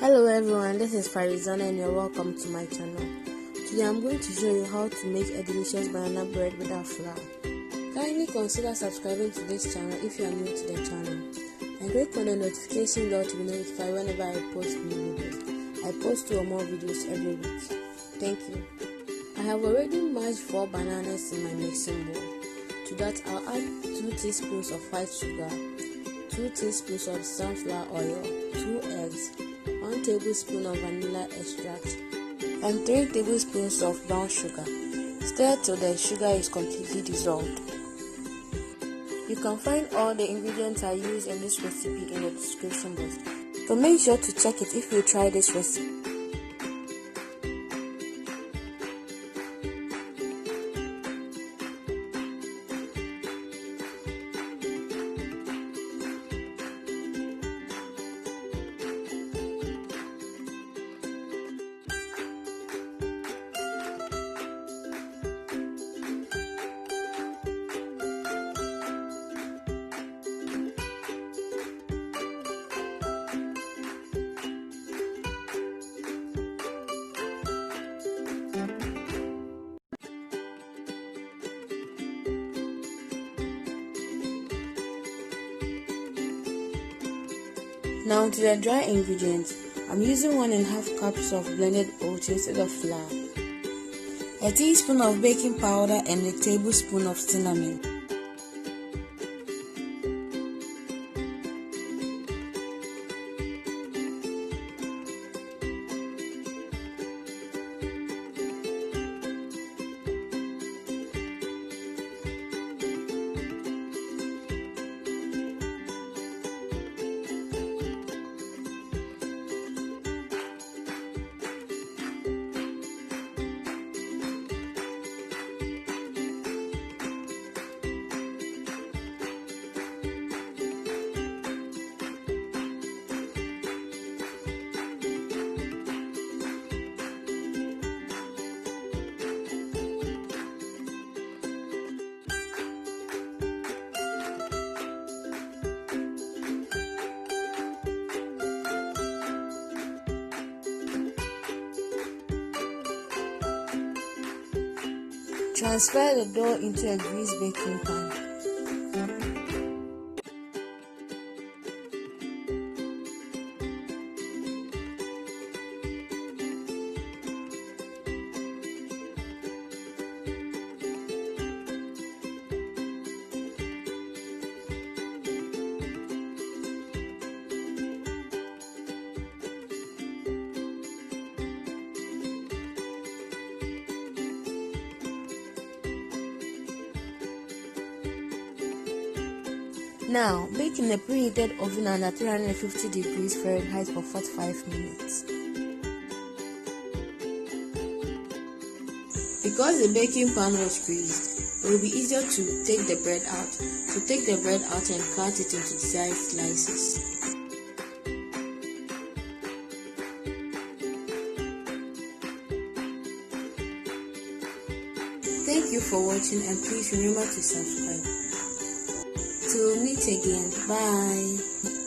Hello everyone, this is Farizana and you're welcome to my channel. Today I'm going to show you how to make a delicious banana bread without flour. Kindly consider subscribing to this channel if you are new to the channel and click on the notification bell to be notified whenever I post new videos. I post 2 or more videos every week. Thank you. I have already mashed 4 bananas in my mixing bowl. To that I'll add 2 teaspoons of white sugar, 2 teaspoons of sunflower oil, 2 eggs, 1 tablespoon of vanilla extract, and 3 tablespoons of brown sugar. Stir till the sugar is completely dissolved. You can find all the ingredients I use in this recipe in the description box, so make sure to check it if you try this recipe. Now to the dry ingredients. I'm using 1.5 cups of blended oats instead of flour, a teaspoon of baking powder and a tablespoon of cinnamon. Transfer the dough into a greased baking pan. Now, bake in a preheated oven under 350 degrees Fahrenheit for 45 minutes. Because the baking pan was greased, it will be easier to take the bread out. So take the bread out and cut it into desired slices. Thank you for watching and please remember to subscribe. Till we meet again. Bye.